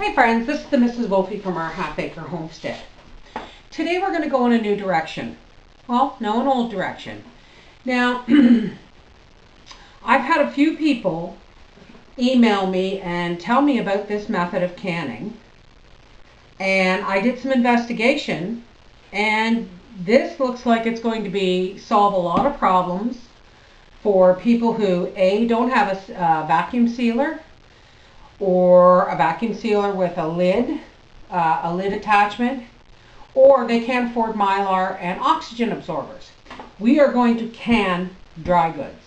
Hi friends, this is the Mrs. Wolfie from our Half Acre Homestead. Today we're going to go in a new direction. Well, no, an old direction. Now, I've had a few people email me and tell me about this method of canning. And I did some investigation, and this looks like it's going to solve a lot of problems for people who A, don't have a vacuum sealer, or a vacuum sealer with a lid attachment, or they can't afford Mylar and oxygen absorbers. We are going to can dry goods.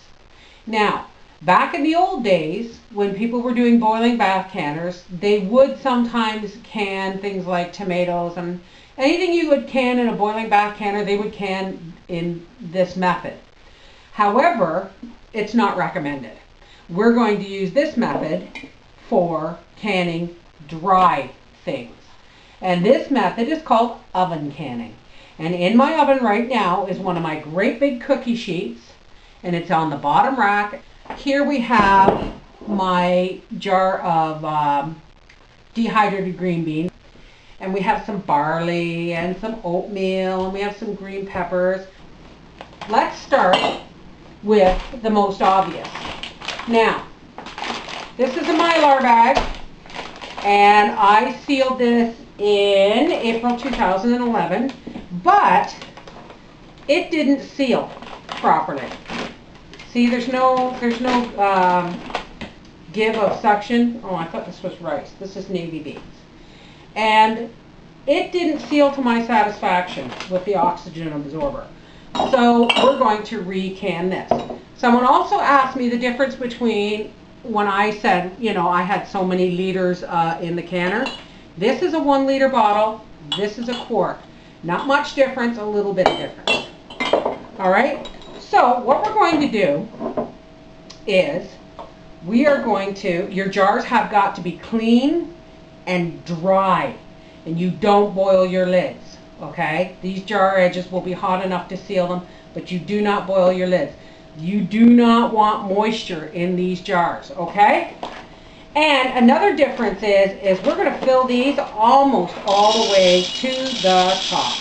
Now, back in the old days, when people were doing boiling bath canners, they would sometimes can things like tomatoes, and anything you would can in a boiling bath canner, they would can in this method. However, it's not recommended. We're going to use this method for canning dry things. And this method is called oven canning. And in my oven right now is one of my great big cookie sheets, and it's on the bottom rack. Here we have my jar of dehydrated green beans, and we have some barley and some oatmeal, and we have some green peppers. Let's start with the most obvious. Now, this is a Mylar bag, and I sealed this in April 2011, but it didn't seal properly. See, there's no give of suction. Oh, I thought this was rice. This is navy beans. And it didn't seal to my satisfaction with the oxygen absorber. So we're going to re-can this. Someone also asked me the difference between when I said, you know, I had so many liters in the canner. This is a 1 liter bottle. This is a quart. Not much difference, a little bit of difference. All right. So what we're going to do is your jars have got to be clean and dry, and you don't boil your lids. Okay. These jar edges will be hot enough to seal them, but you do not boil your lids. You do not want moisture in these jars, okay? And another difference is we're going to fill these almost all the way to the top.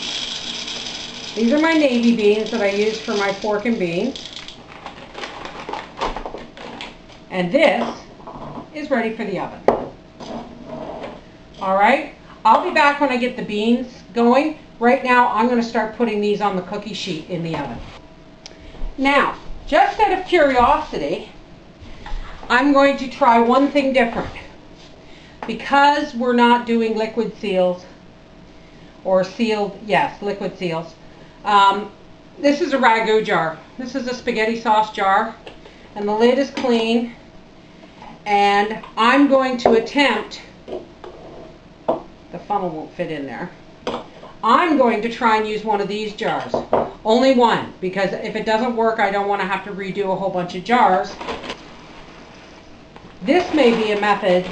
These are my navy beans that I use for my pork and beans. And this is ready for the oven. All right? I'll be back when I get the beans going. Right now, I'm going to start putting these on the cookie sheet in the oven. Now, just out of curiosity, I'm going to try one thing different. Because we're not doing liquid seals, or sealed, yes, liquid seals. This is a ragu jar. This is a spaghetti sauce jar, and the lid is clean. And I'm going to attempt, the funnel won't fit in there. I'm going to try and use one of these jars. Only one, because if it doesn't work, I don't want to have to redo a whole bunch of jars. This may be a method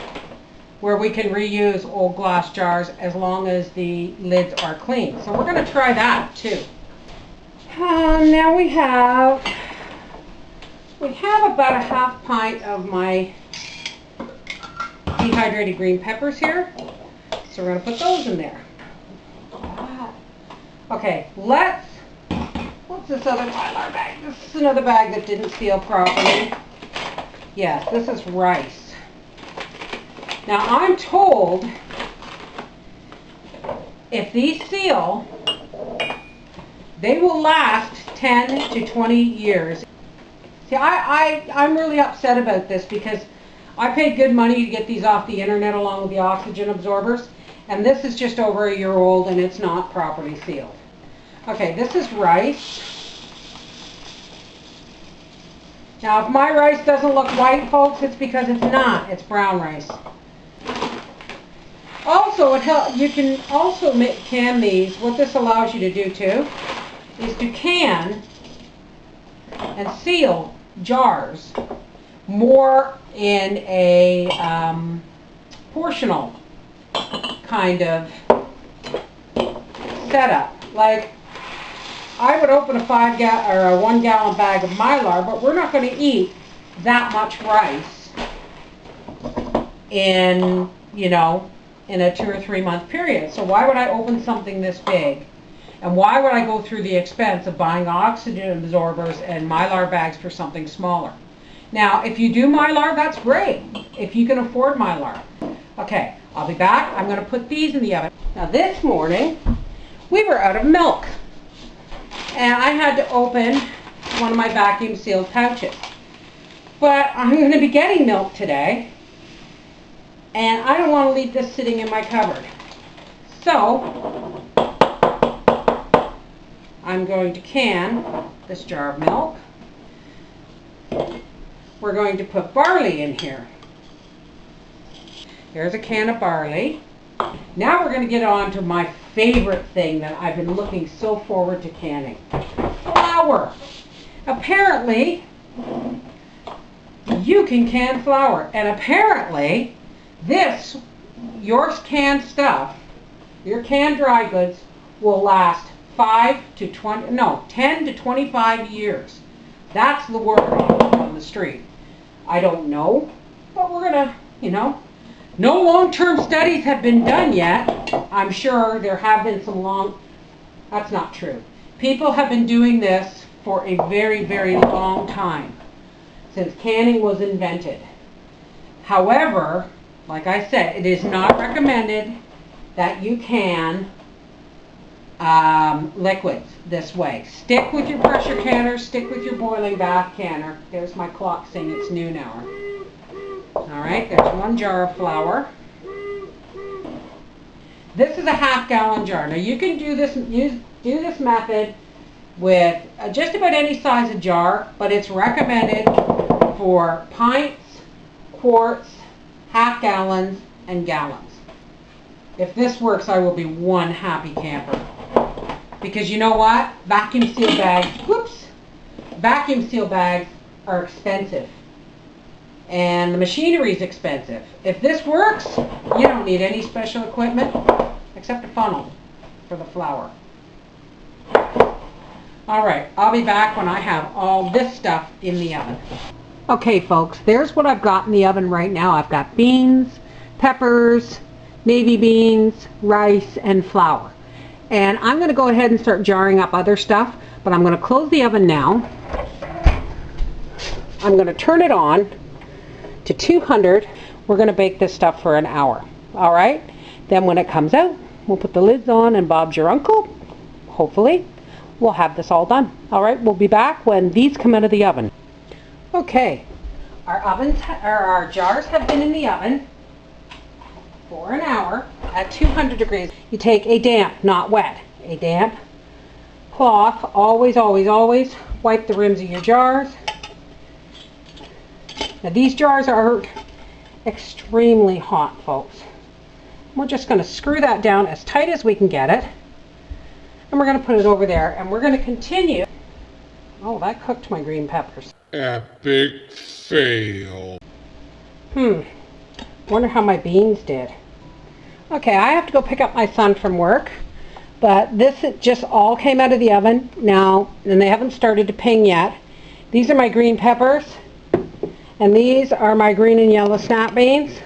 where we can reuse old glass jars as long as the lids are clean. So we're going to try that too. Now we have about a half pint of my dehydrated green peppers here. So we're going to put those in there. Okay, what's this other Mylar bag? This is another bag that didn't seal properly. Yes, this is rice. Now I'm told if these seal, they will last 10 to 20 years. See, I'm really upset about this because I paid good money to get these off the internet along with the oxygen absorbers, and this is just over a year old and it's not properly sealed. Okay, this is rice. Now, if my rice doesn't look white, folks, it's because it's not. It's brown rice. Also, you can also can these. What this allows you to do, too, is to can and seal jars more in a portional kind of setup. Like, I would open a 1 gallon bag of Mylar, but we're not going to eat that much rice in, you know, in a 2 or 3 month period. So why would I open something this big? And why would I go through the expense of buying oxygen absorbers and Mylar bags for something smaller? Now, if you do Mylar, that's great, if you can afford Mylar. Okay, I'll be back. I'm going to put these in the oven. Now this morning, we were out of milk. And I had to open one of my vacuum sealed pouches. But I'm going to be getting milk today. And I don't want to leave this sitting in my cupboard. So, I'm going to can this jar of milk. We're going to put barley in here. Here's a can of barley. Now we're going to get on to my favorite thing that I've been looking so forward to canning. Flour. Apparently, you can can flour. And apparently, your canned stuff, your canned dry goods, will last 10 to 25 years. That's the word on the street. I don't know, but we're gonna, no long-term studies have been done yet. I'm sure there have been that's not true. People have been doing this for a very, very long time, since canning was invented. However, like I said, it is not recommended that you can liquids this way. Stick with your pressure canner, stick with your boiling bath canner. There's my clock saying it's noon hour. Alright, there's 1 jar of flour. This is a half-gallon jar. Now you can do this method with just about any size of jar, but it's recommended for pints, quarts, half gallons, and gallons. If this works, I will be one happy camper. Because you know what? Vacuum seal bags are expensive. And the machinery is expensive. If this works, you don't need any special equipment except a funnel for the flour. Alright, I'll be back when I have all this stuff in the oven. Okay folks, there's what I've got in the oven right now. I've got beans, peppers, navy beans, rice, and flour. And I'm going to go ahead and start jarring up other stuff, but I'm going to close the oven now. I'm going to turn it on to 200. We're going to bake this stuff for an hour. Alright? Then when it comes out, we'll put the lids on and Bob's your uncle. Hopefully, we'll have this all done. Alright, we'll be back when these come out of the oven. Okay, our jars have been in the oven for an hour at 200 degrees. You take a damp, not wet, a damp cloth. Always, always, always wipe the rims of your jars. Now these jars are extremely hot, folks. We're just going to screw that down as tight as we can get it. And we're going to put it over there. And we're going to continue. Oh, that cooked my green peppers. Epic fail. Wonder how my beans did. Okay, I have to go pick up my son from work. But this just all came out of the oven now, and they haven't started to ping yet. These are my green peppers. And these are my green and yellow snap beans.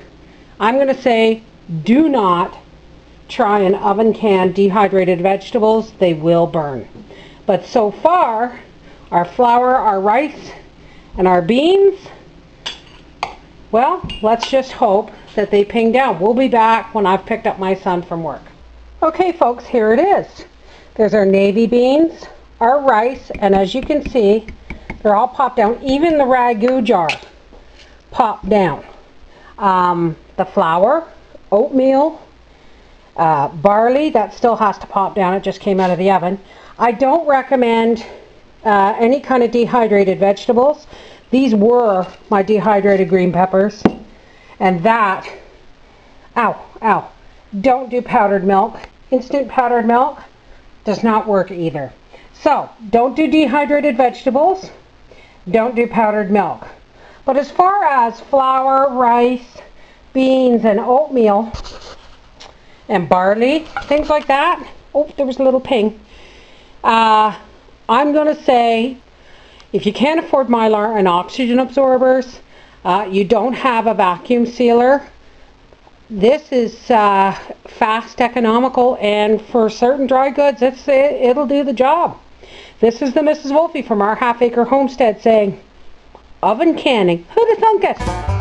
I'm going to say, do not try and oven can dehydrated vegetables. They will burn. But so far, our flour, our rice, and our beans, well, let's just hope that they ping down. We'll be back when I've picked up my son from work. Okay, folks, here it is. There's our navy beans, our rice, and as you can see, they're all popped down. Even the ragu jar popped down. The flour, oatmeal, barley, that still has to pop down. It just came out of the oven. I don't recommend any kind of dehydrated vegetables. These were my dehydrated green peppers. And that, ow, don't do powdered milk. Instant powdered milk does not work either. So, don't do dehydrated vegetables. Don't do powdered milk. But as far as flour, rice, beans, and oatmeal, and barley, things like that, oh, there was a little ping. I'm going to say, if you can't afford Mylar and oxygen absorbers, you don't have a vacuum sealer, This is fast, economical, and for certain dry goods, it'll do the job. This is the Mrs. Wolfie from our half-acre homestead saying, oven canning, who'd have thunk it?